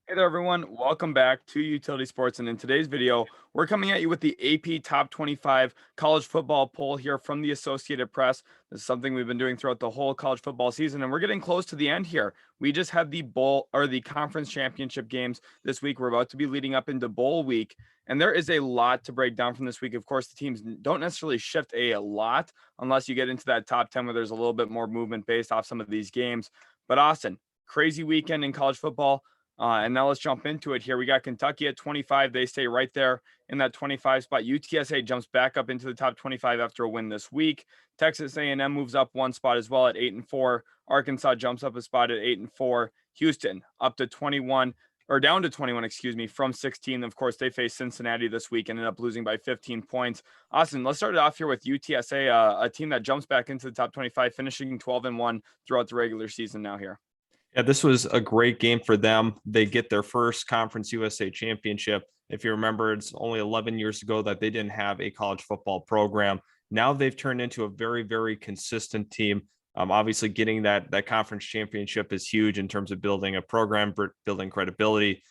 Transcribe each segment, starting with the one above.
Hey there, everyone. Welcome back to Utility Sports. And in today's video, we're coming at you with the AP Top 25 College Football Poll here from the Associated Press. This is something we've been doing throughout the whole college football season, and we're getting close to the end here. We just had the bowl or the conference championship games this week. We're about to be leading up into bowl week, and there is a lot to break down from this week. Of course, the teams don't necessarily shift a lot unless you get into that top 10 where there's a little bit more movement based off some of these games. But Austin, crazy weekend in college football. And now let's jump into it here. We got Kentucky at 25. They stay right there in that 25 spot. UTSA jumps back up into the top 25 after a win this week. Texas A&M moves up one spot as well at 8-4. Arkansas jumps up a spot at 8-4. Houston up to 21 or down to 21, excuse me, from 16. Of course, they face Cincinnati this week and ended up losing by 15 points. Austin, let's start it off here with UTSA, a team that jumps back into the top 25, finishing 12-1 throughout the regular season now here. Yeah, this was a great game for them. They get their first Conference USA championship. If you remember, it's only 11 years ago that they didn't have a college football program. Now they've turned into a very, very consistent team. Obviously, getting that conference championship is huge in terms of building a program, building credibility,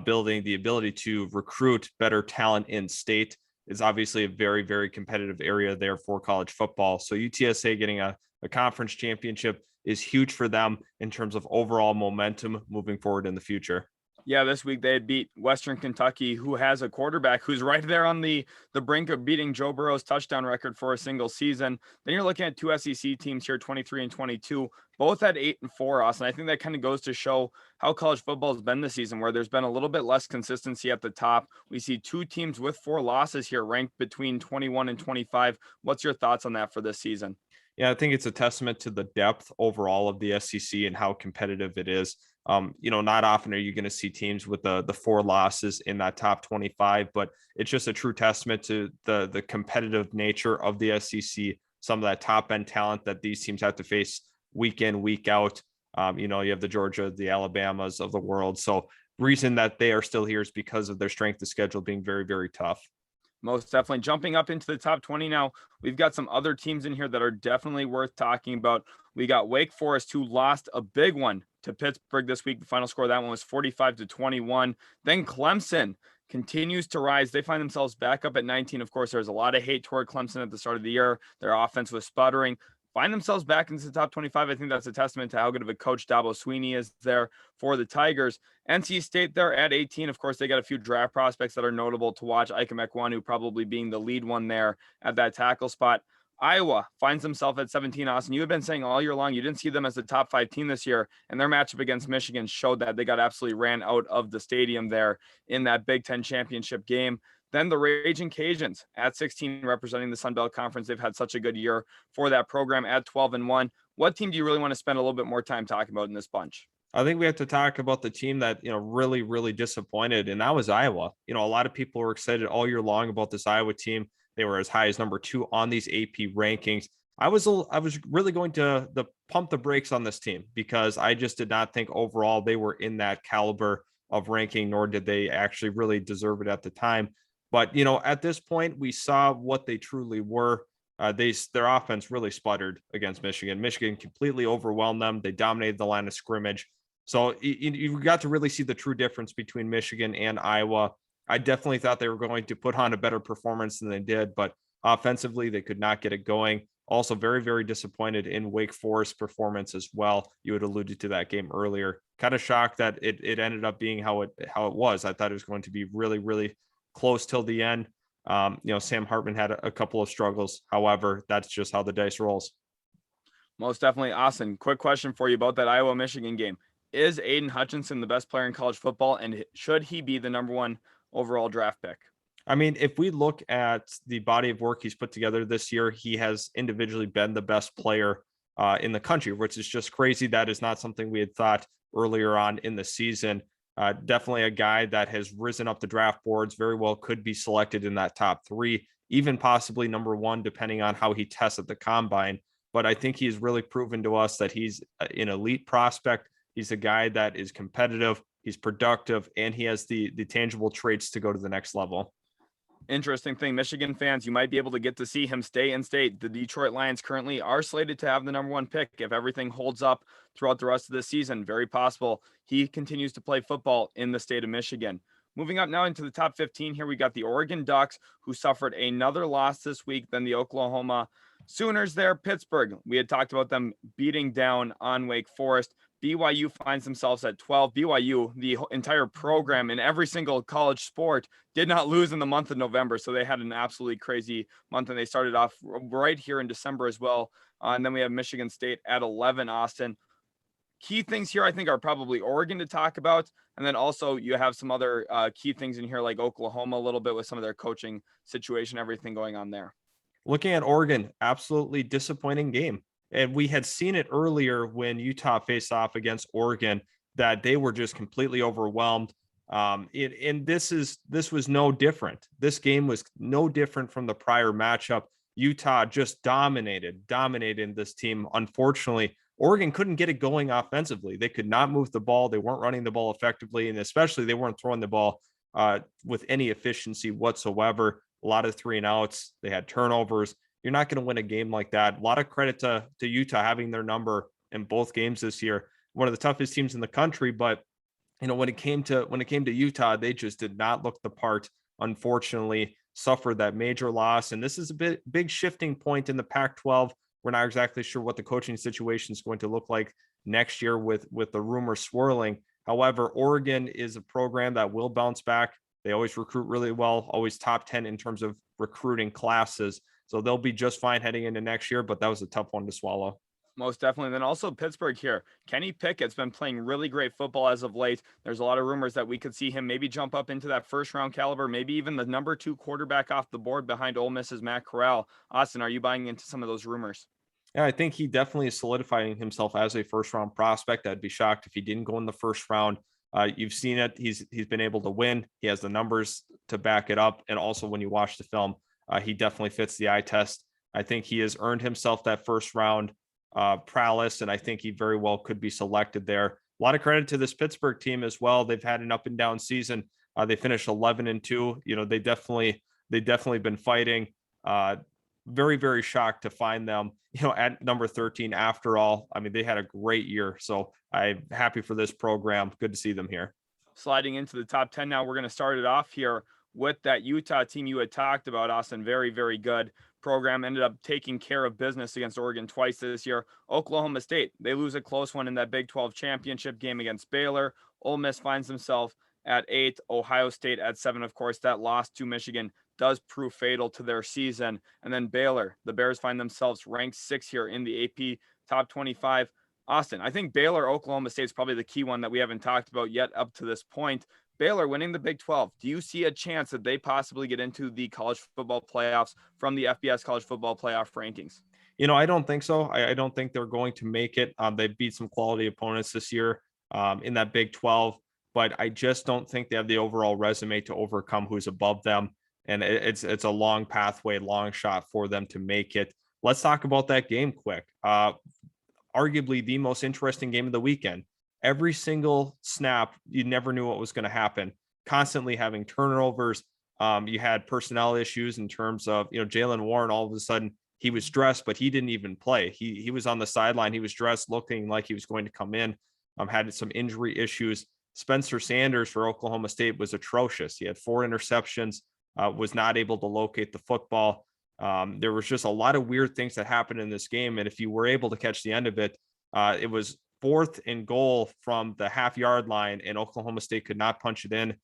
building the ability to recruit better talent in state is obviously a very, very competitive area there for college football. So UTSA getting a conference championship is huge for them in terms of overall momentum moving forward in the future. Yeah, this week they had beat Western Kentucky, who has a quarterback who's right there on the brink of beating Joe Burrow's touchdown record for a single season. Then you're looking at two SEC teams here, 23 and 22, both at 8-4, Austin. I think that kind of goes to show how college football has been this season, where there's been a little bit less consistency at the top. We see two teams with 4 losses here, ranked between 21 and 25. What's your thoughts on that for this season? Yeah, I think it's a testament to the depth overall of the SEC and how competitive it is. Not often are you going to see teams with the 4 losses in that top 25, but it's just a true testament to the competitive nature of the SEC. Some of that top end talent that these teams have to face week in, week out. You have the Georgia, the Alabamas of the world. So reason that they are still here is because of their strength of schedule being very, very tough. Most definitely. Jumping up into the top 20 now, we've got some other teams in here that are definitely worth talking about. We got Wake Forest, who lost a big one to Pittsburgh this week. The final score of that one was 45-21. Then Clemson continues to rise. They find themselves back up at 19. Of course, there's a lot of hate toward Clemson at the start of the year. Their offense was sputtering. Find themselves back into the top 25. I think that's a testament to how good of a coach Dabo Sweeney is there for the Tigers. NC State there at 18. Of course, they got a few draft prospects that are notable to watch. Ike Ekwonu probably being the lead one there at that tackle spot. Iowa finds themselves at 17, Austin. You had been saying all year long you didn't see them as a top 5 team this year, and their matchup against Michigan showed that. They got absolutely ran out of the stadium there in that Big Ten championship game. Then the Raging Cajuns at 16, representing the Sun Belt Conference. They've had such a good year for that program at 12-1. What team do you really want to spend a little bit more time talking about in this bunch? I think we have to talk about the team that, really, really disappointed, and that was Iowa. A lot of people were excited all year long about this Iowa team. They were as high as number 2 on these AP rankings. I was really going to pump the brakes on this team because I just did not think overall they were in that caliber of ranking, nor did they actually really deserve it at the time. But at this point, we saw what they truly were. Their offense really sputtered against Michigan. Michigan completely overwhelmed them. They dominated the line of scrimmage. So you got to really see the true difference between Michigan and Iowa. I definitely thought they were going to put on a better performance than they did, but offensively, they could not get it going. Also, very, very disappointed in Wake Forest performance as well. You had alluded to that game earlier. Kind of shocked that it ended up being how it was. I thought it was going to be really, really close till the end. Sam Hartman had a couple of struggles. However, that's just how the dice rolls. Most definitely. Austin, quick question for you about that Iowa Michigan game. Is Aiden Hutchinson the best player in college football, and should he be the number 1 overall draft pick? I mean, if we look at the body of work he's put together this year, he has individually been the best player in the country, which is just crazy. That is not something we had thought earlier on in the season. Definitely a guy that has risen up the draft boards, very well could be selected in that top 3, even possibly number 1, depending on how he tests at the combine. But I think he's really proven to us that he's an elite prospect. He's a guy that is competitive, he's productive, and he has the tangible traits to go to the next level. Interesting thing, Michigan fans, you might be able to get to see him stay in state. The Detroit Lions currently are slated to have the number one pick if everything holds up throughout the rest of the season. Very possible he continues to play football in the state of Michigan. Moving up now into the top 15 here, we got the Oregon Ducks, who suffered another loss this week than the Oklahoma Sooners there. Pittsburgh, we had talked about them beating down on Wake Forest. BYU finds themselves at 12. BYU, the entire program in every single college sport, did not lose in the month of November. So they had an absolutely crazy month, and they started off right here in December as well. And then we have Michigan State at 11, Austin. Key things here, I think, are probably Oregon to talk about. And then also you have some other key things in here, like Oklahoma a little bit with some of their coaching situation, everything going on there. Looking at Oregon, absolutely disappointing game. And we had seen it earlier when Utah faced off against Oregon that they were just completely overwhelmed. And this was no different. This game was no different from the prior matchup. Utah just dominated this team. Unfortunately, Oregon couldn't get it going offensively. They could not move the ball. They weren't running the ball effectively, and especially they weren't throwing the ball with any efficiency whatsoever. A lot of 3-and-outs. They had turnovers. You're not going to win a game like that. A lot of credit to Utah having their number in both games this year. One of the toughest teams in the country, but when it came to Utah, they just did not look the part. Unfortunately, suffered that major loss, and this is a big shifting point in the Pac-12. We're not exactly sure what the coaching situation is going to look like next year with the rumors swirling. However, Oregon is a program that will bounce back. They always recruit really well, always top 10 in terms of recruiting classes. So they'll be just fine heading into next year, but that was a tough one to swallow. Most definitely. And then also Pittsburgh here. Kenny Pickett's been playing really great football as of late. There's a lot of rumors that we could see him maybe jump up into that first round caliber, maybe even the number 2 quarterback off the board behind Ole Miss's Matt Corral. Austin, are you buying into some of those rumors? Yeah, I think he definitely is solidifying himself as a first round prospect. I'd be shocked if he didn't go in the first round. You've seen it. He's been able to win. He has the numbers to back it up. And also when you watch the film, he definitely fits the eye test. I think he has earned himself that first round prowess, and I think he very well could be selected there. A lot of credit to this Pittsburgh team as well. They've had an up and down season. They finished 11-2. They definitely been fighting. Very, very shocked to find them, at number 13 after all. I mean, they had a great year. So I'm happy for this program. Good to see them here. Sliding into the top 10 now, we're going to start it off here with that Utah team you had talked about, Austin. Very, very good program. Ended up taking care of business against Oregon twice this year. Oklahoma State, they lose a close one in that Big 12 championship game against Baylor. Ole Miss finds himself at 8, Ohio State at 7. Of course, that loss to Michigan does prove fatal to their season. And then Baylor, the Bears find themselves ranked 6 here in the AP top 25. Austin, I think Baylor, Oklahoma State is probably the key one that we haven't talked about yet up to this point. Baylor winning the Big 12. Do you see a chance that they possibly get into the college football playoffs from the FBS college football playoff rankings? I don't think so. I don't think they're going to make it. They beat some quality opponents this year in that Big 12, but I just don't think they have the overall resume to overcome who's above them. And it's a long pathway, long shot for them to make it. Let's talk about that game quick. Arguably the most interesting game of the weekend. Every single snap, you never knew what was going to happen. Constantly having turnovers. You had personnel issues in terms of, Jaylen Warren, all of a sudden he was dressed, but he didn't even play. He was on the sideline. He was dressed looking like he was going to come in. Had some injury issues. Spencer Sanders for Oklahoma State was atrocious. He had 4 interceptions, was not able to locate the football. There was just a lot of weird things that happened in this game. And if you were able to catch the end of it, it was 4th and goal from the half-yard line, and Oklahoma State could not punch it in.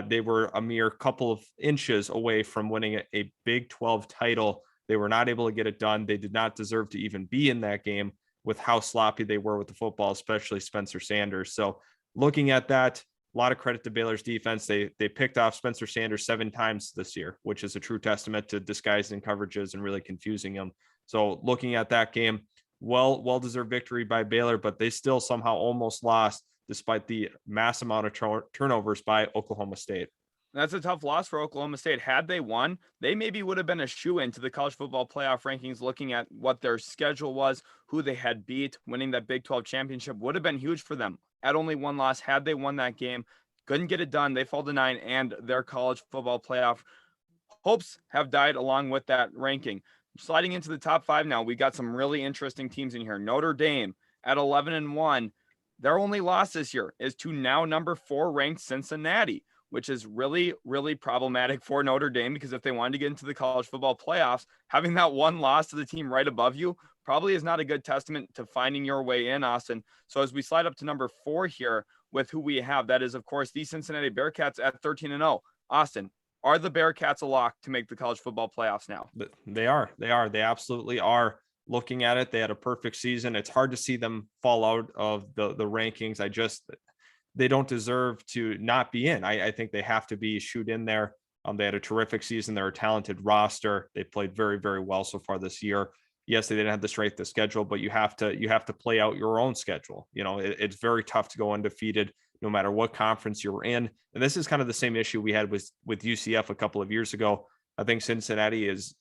They were a mere couple of inches away from winning a Big 12 title. They were not able to get it done. They did not deserve to even be in that game with how sloppy they were with the football, especially Spencer Sanders. So looking at that, a lot of credit to Baylor's defense. They picked off Spencer Sanders 7 times this year, which is a true testament to disguising coverages and really confusing him. So looking at that game, well-deserved victory by Baylor, but they still somehow almost lost despite the mass amount of turnovers by Oklahoma State. That's a tough loss for Oklahoma State. Had they won, they maybe would have been a shoo-in to the college football playoff rankings, looking at what their schedule was, who they had beat. Winning that Big 12 championship would have been huge for them. At only one loss, had they won that game, couldn't get it done. They fall to 9, and their college football playoff hopes have died along with that ranking. Sliding into the top 5 now, we got some really interesting teams in here. Notre Dame at 11-1. Their only loss this year is to now number 4 ranked Cincinnati, which is really, really problematic for Notre Dame, because if they wanted to get into the college football playoffs, having that one loss to the team right above you probably is not a good testament to finding your way in, Austin. So as we slide up to number 4 here with who we have, that is, of course, the Cincinnati Bearcats at 13-0. Austin, are the Bearcats a lock to make the college football playoffs now? They are. They absolutely are. Looking at it, they had a perfect season. It's hard to see them fall out of the rankings. They don't deserve to not be in. I think they have to be shoot in there. They had a terrific season. They're a talented roster. They played very, very well so far this year. Yes, they didn't have the strength of schedule, but you have to play out your own schedule. It's very tough to go undefeated no matter what conference you're in. And this is kind of the same issue we had with UCF a couple of years ago. I think Cincinnati is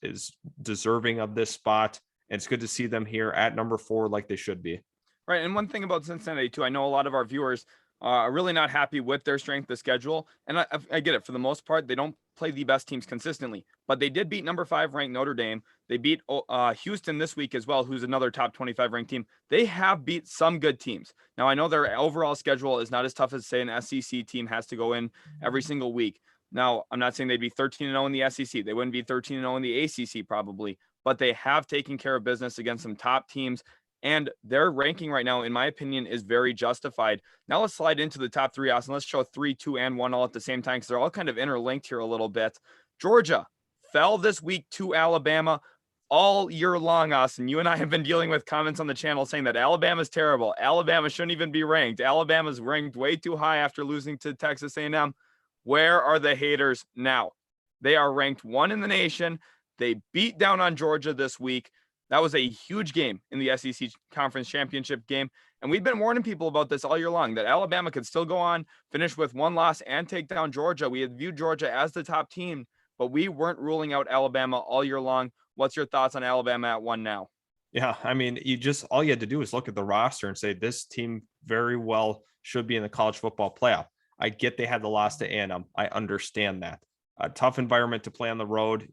deserving of this spot, and it's good to see them here at number 4 like they should be. Right. And one thing about Cincinnati too, I know a lot of our viewers are really not happy with their strength of schedule. And I get it. For the most part, they don't play the best teams consistently, but they did beat number 5 ranked Notre Dame. They beat Houston this week as well, who's another top 25 ranked team. They have beat some good teams. Now, I know their overall schedule is not as tough as, say, an SEC team has to go in every single week. Now, I'm not saying they'd be 13-0 in the SEC. They wouldn't be 13-0 in the ACC probably, but they have taken care of business against some top teams. And their ranking right now, in my opinion, is very justified. Now let's slide into the top 3, Austin. Let's show 3, 2, and 1 all at the same time, because they're all kind of interlinked here a little bit. Georgia fell this week to Alabama. All year long, Austin, you and I have been dealing with comments on the channel saying that Alabama's terrible. Alabama shouldn't even be ranked. Alabama's ranked way too high after losing to Texas A&M. Where are the haters now? They are ranked 1 in the nation. They beat down on Georgia this week. That was a huge game in the SEC Conference Championship game. And we've been warning people about this all year long, that Alabama could still go on, finish with 1 loss, and take down Georgia. We had viewed Georgia as the top team, but we weren't ruling out Alabama all year long. What's your thoughts on Alabama at 1 now? Yeah, I mean, all you had to do is look at the roster and say this team very well should be in the college football playoff. I get they had the loss to A&M. I understand that. A tough environment to play on the road.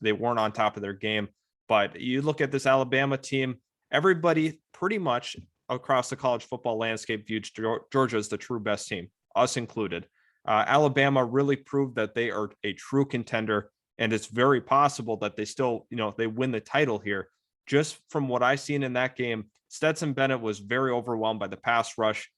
They weren't on top of their game. But you look at this Alabama team, everybody pretty much across the college football landscape viewed Georgia as the true best team, us included. Alabama really proved that they are a true contender, and it's very possible that they still, they win the title here. Just from what I seen in that game, Stetson Bennett was very overwhelmed by the pass rush.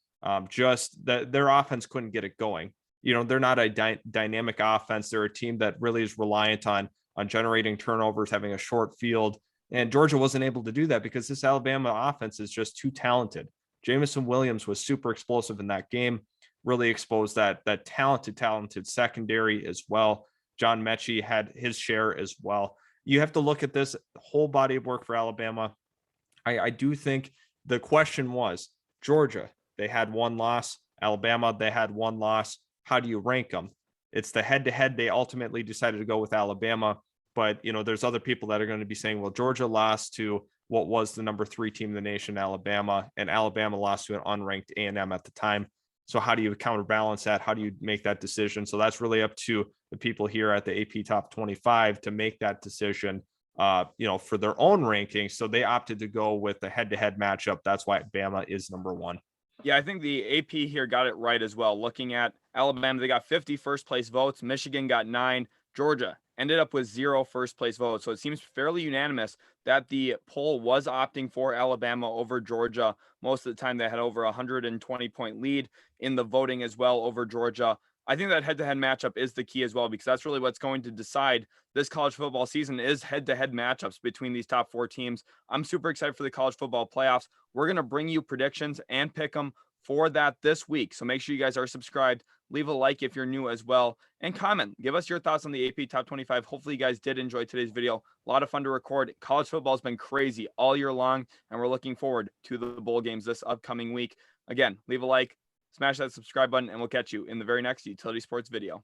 Just that their offense couldn't get it going. They're not a dynamic offense. They're a team that really is reliant on generating turnovers, having a short field. And Georgia wasn't able to do that because this Alabama offense is just too talented. Jamison Williams was super explosive in that game, really exposed that talented secondary as well. John Mechie had his share as well. You have to look at this whole body of work for Alabama. I do think the question was, Georgia, they had 1 loss. Alabama, they had 1 loss. How do you rank them? It's the head-to-head. They ultimately decided to go with Alabama. But, there's other people that are going to be saying, well, Georgia lost to what was the number 3 team in the nation, Alabama, and Alabama lost to an unranked A&M at the time. So how do you counterbalance that? How do you make that decision? So that's really up to the people here at the AP Top 25 to make that decision, for their own rankings. So they opted to go with the head-to-head matchup. That's why Bama is number 1. Yeah, I think the AP here got it right as well. Looking at Alabama, they got 50 first place votes. Michigan got 9. Georgia ended up with 0 first place votes. So it seems fairly unanimous that the poll was opting for Alabama over Georgia. Most of the time they had over 120-point lead in the voting as well over Georgia. I think that head-to-head matchup is the key as well, because that's really what's going to decide this college football season is head-to-head matchups between these top 4 teams. I'm super excited for the college football playoffs. We're going to bring you predictions and pick them for that this week. So make sure you guys are subscribed. Leave a like if you're new as well, and comment. Give us your thoughts on the AP Top 25. Hopefully you guys did enjoy today's video. A lot of fun to record. College football has been crazy all year long, and we're looking forward to the bowl games this upcoming week. Again, leave a like, smash that subscribe button, and we'll catch you in the very next Utility Sports video.